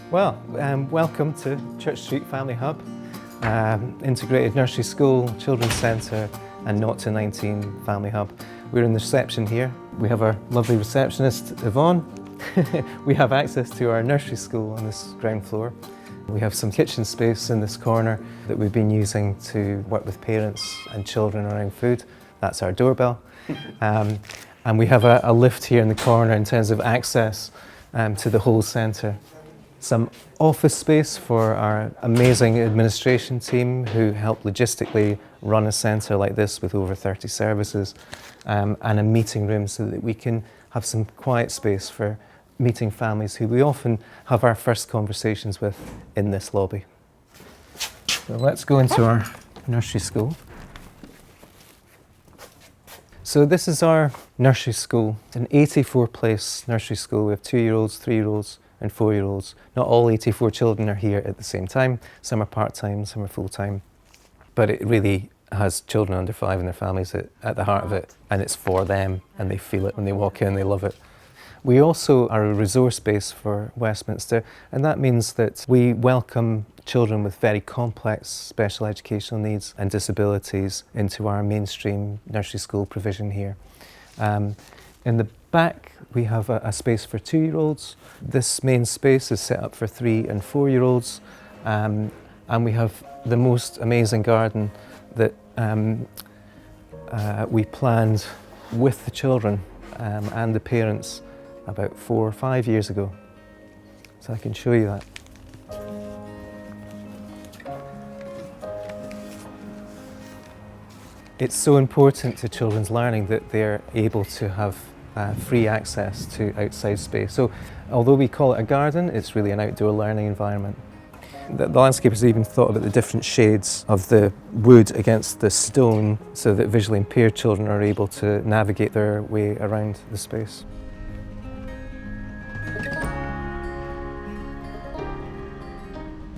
Welcome to Church Street Family Hub, Integrated Nursery School, Children's Centre and 0 to 19 Family Hub. We're in the reception here. We have our lovely receptionist, Yvonne. We have access to our nursery school on this ground floor. We have some kitchen space in this corner that we've been using to work with parents and children around food. That's our doorbell. And we have a lift here in the corner in terms of access to the whole centre. Some office space for our amazing administration team who help logistically run a centre like this with over 30 services, and a meeting room so that we can have some quiet space for meeting families who we often have our first conversations with in this lobby. So let's go into our nursery school. So this is our nursery school. It's an 84-place nursery school. We have 2-year-olds, 3-year-olds and 4-year-olds. Not all 84 children are here at the same time. Some are part-time, some are full-time. But it really has children under 5 and their families at the heart of it, and it's for them, and they feel it when they walk in, they love it. We also are a resource base for Westminster, and that means that we welcome children with very complex special educational needs and disabilities into our mainstream nursery school provision here. In the back, we have a space for 2-year-olds. This main space is set up for 3 and 4-year-olds, and we have the most amazing garden that we planned with the children and the parents about 4 or 5 years ago. So I can show you that. It's so important to children's learning that they're able to have free access to outside space. So although we call it a garden, it's really an outdoor learning environment. The landscapers even thought about the different shades of the wood against the stone so that visually impaired children are able to navigate their way around the space.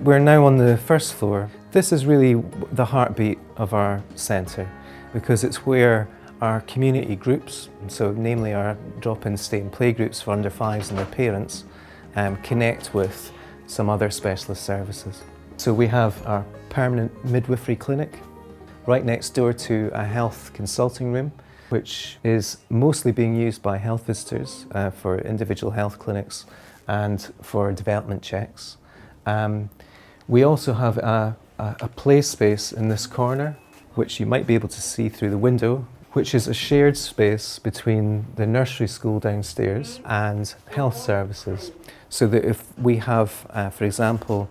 We're now on the first floor. This is really the heartbeat of our centre because it's where our community groups, so namely our drop-in stay and play groups for under 5s and their parents, connect with some other specialist services. So we have our permanent midwifery clinic right next door to a health consulting room, which is mostly being used by health visitors for individual health clinics and for development checks. We also have a play space in this corner, which you might be able to see through the window, which is a shared space between the nursery school downstairs and health services. So that if we have, for example,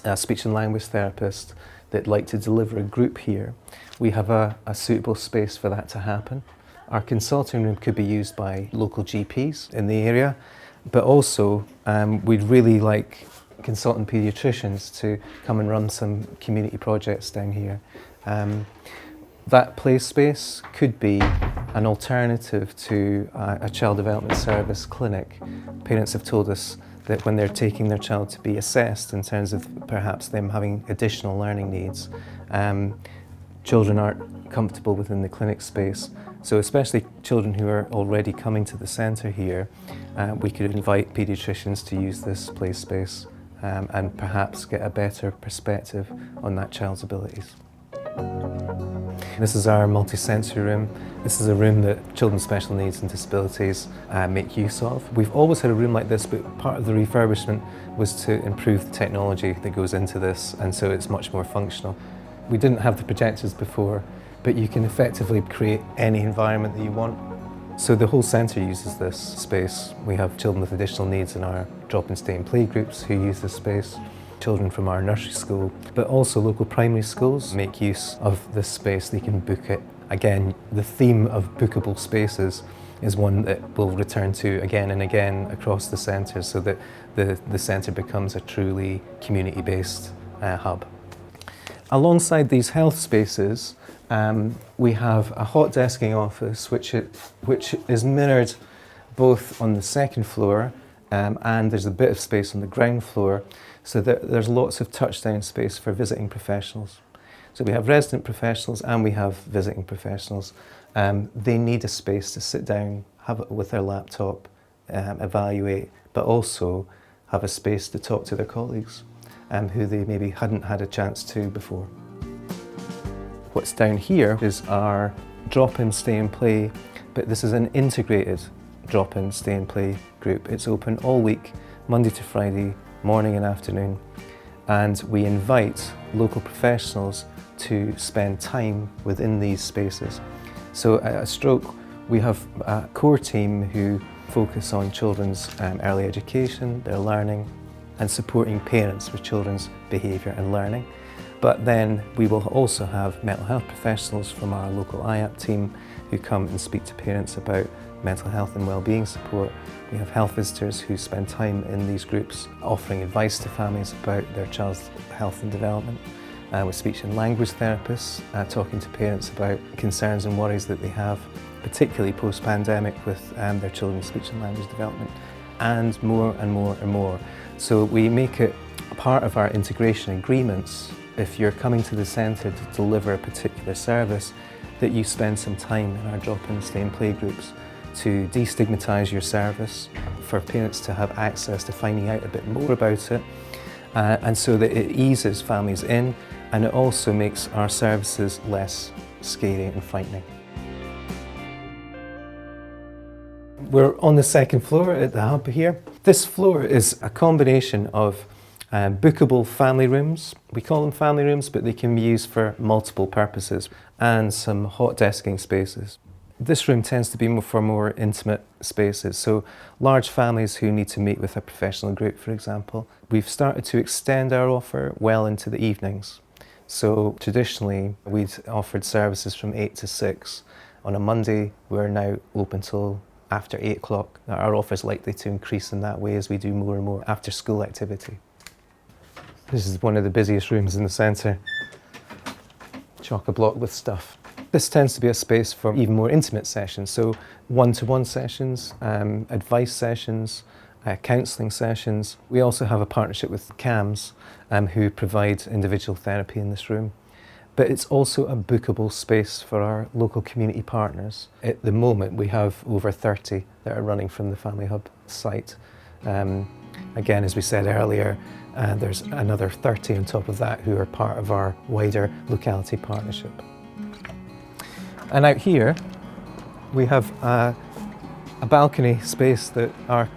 a speech and language therapist that'd like to deliver a group here, we have a suitable space for that to happen. Our consulting room could be used by local GPs in the area, but also we'd really like consultant paediatricians to come and run some community projects down here. That play space could be an alternative to a child development service clinic. Parents have told us that when they're taking their child to be assessed in terms of perhaps them having additional learning needs, children aren't comfortable within the clinic space. So especially children who are already coming to the centre here, we could invite paediatricians to use this play space and perhaps get a better perspective on that child's abilities. This is our multi-sensory room. This is a room that children with special needs and disabilities make use of. We've always had a room like this, but part of the refurbishment was to improve the technology that goes into this, and so it's much more functional. We didn't have the projectors before, but you can effectively create any environment that you want. So the whole centre uses this space. We have children with additional needs in our drop and stay and play groups who use this space, children from our nursery school, but also local primary schools make use of this space. They can book it. Again, the theme of bookable spaces is one that we'll return to again and again across the centre so that the centre becomes a truly community-based hub. Alongside these health spaces, we have a hot desking office which is mirrored both on the second floor and there's a bit of space on the ground floor so that there's lots of touchdown space for visiting professionals. So we have resident professionals and we have visiting professionals. They need a space to sit down, have it with their laptop, evaluate, but also have a space to talk to their colleagues who they maybe hadn't had a chance to before. What's down here is our drop-in, stay and play, but this is an integrated drop-in, stay and play group. It's open all week, Monday to Friday, morning and afternoon, and we invite local professionals to spend time within these spaces. So at Stroke, we have a core team who focus on children's early education, their learning, and supporting parents with children's behaviour and learning. But then we will also have mental health professionals from our local IAP team who come and speak to parents about mental health and wellbeing support. We have health visitors who spend time in these groups offering advice to families about their child's health and development. With speech and language therapists talking to parents about concerns and worries that they have, particularly post-pandemic with their children's speech and language development, and more and more and more. So we make it a part of our integration agreements, if you're coming to the centre to deliver a particular service, that you spend some time in our drop-in, stay and play groups to destigmatise your service, for parents to have access to finding out a bit more about it, and so that it eases families in, and it also makes our services less scary and frightening. We're on the second floor at the hub here. This floor is a combination of bookable family rooms. We call them family rooms, but they can be used for multiple purposes, and some hot desking spaces. This room tends to be for more intimate spaces, so large families who need to meet with a professional group, for example. We've started to extend our offer well into the evenings. So traditionally, we'd offered services from 8 to 6. On a Monday, we're now open till after 8 o'clock. Our offer is likely to increase in that way as we do more and more after school activity. This is one of the busiest rooms in the centre. Chock-a-block with stuff. This tends to be a space for even more intimate sessions, so one-to-one sessions, advice sessions, counselling sessions. We also have a partnership with CAMHS who provide individual therapy in this room. But it's also a bookable space for our local community partners. At the moment, we have over 30 that are running from the Family Hub site. Again, as we said earlier, there's another 30 on top of that who are part of our wider locality partnership. And out here, we have a balcony space that our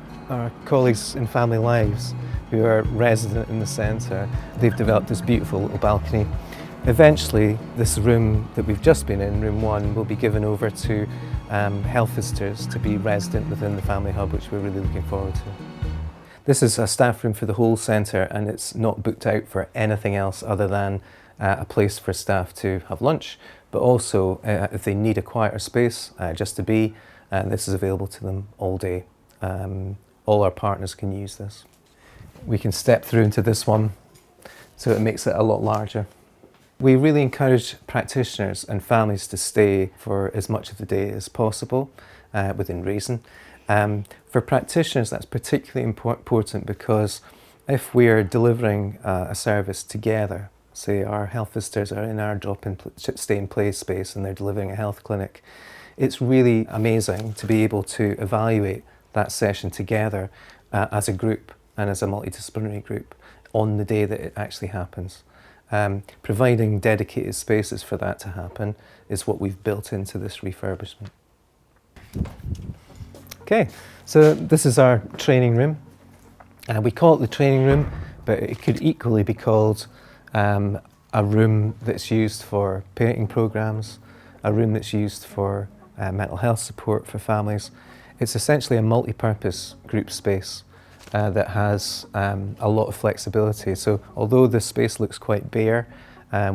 colleagues in Family Lives, who are resident in the centre, they've developed this beautiful little balcony. Eventually, this room that we've just been in, room 1, will be given over to health visitors to be resident within the Family Hub, which we're really looking forward to. This is a staff room for the whole centre, and it's not booked out for anything else other than a place for staff to have lunch, but also if they need a quieter space just to be, this is available to them all day. All our partners can use this. We can step through into this one, so it makes it a lot larger. We really encourage practitioners and families to stay for as much of the day as possible, within reason. For practitioners, that's particularly important because if we're delivering a service together, say our health visitors are in our drop-in stay and play space and they're delivering a health clinic, it's really amazing to be able to evaluate that session together as a group and as a multidisciplinary group on the day that it actually happens. Providing dedicated spaces for that to happen is what we've built into this refurbishment. Okay, so this is our training room. We call it the training room, but it could equally be called a room that's used for parenting programs, a room that's used for mental health support for families. It's essentially a multi-purpose group space that has a lot of flexibility. So although the space looks quite bare,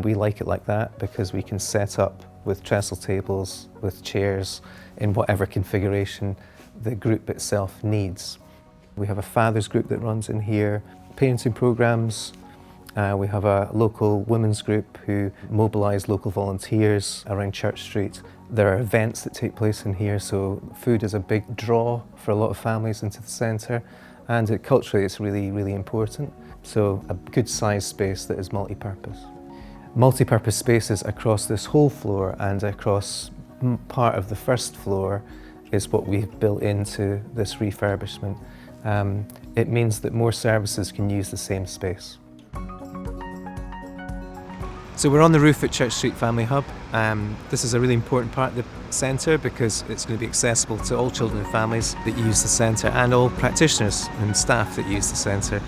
we like it like that because we can set up with trestle tables, with chairs, in whatever configuration the group itself needs. We have a fathers group that runs in here, parenting programs. We have a local women's group who mobilise local volunteers around Church Street. There are events that take place in here, so food is a big draw for a lot of families into the centre, and culturally it's really, really important. So a good sized space that is multi-purpose. Multi-purpose spaces across this whole floor and across part of the first floor is what we've built into this refurbishment. it means that more services can use the same space. So we're on the roof at Church Street Family Hub. This is a really important part of the centre because it's going to be accessible to all children and families that use the centre and all practitioners and staff that use the centre.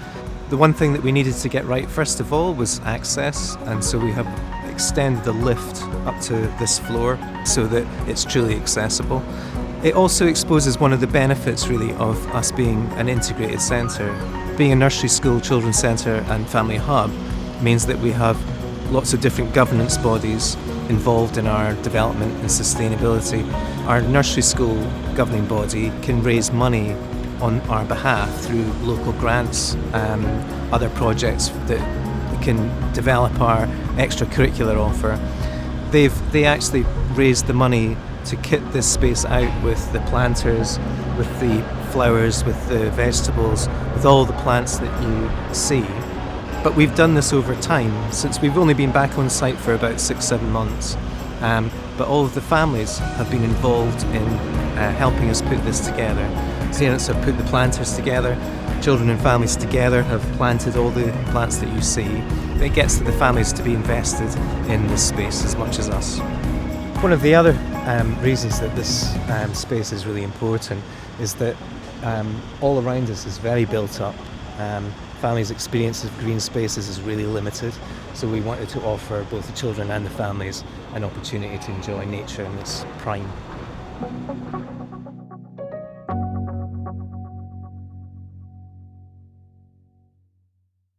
The one thing that we needed to get right first of all was access, and so we have extended the lift up to this floor so that it's truly accessible. It also exposes one of the benefits really of us being an integrated centre. Being a nursery school, children's centre and family hub means that we have lots of different governance bodies involved in our development and sustainability. Our nursery school governing body can raise money on our behalf through local grants, other projects that can develop our extracurricular offer. They actually raised the money to kit this space out with the planters, with the flowers, with the vegetables, with all the plants that you see. But we've done this over time, since we've only been back on site for about 6-7 months. But all of the families have been involved in helping us put this together. Parents have put the planters together, children and families together have planted all the plants that you see. It gets the families to be invested in this space as much as us. One of the other reasons that this space is really important is that all around us is very built up. Families' experience of green spaces is really limited, so we wanted to offer both the children and the families an opportunity to enjoy nature in its prime.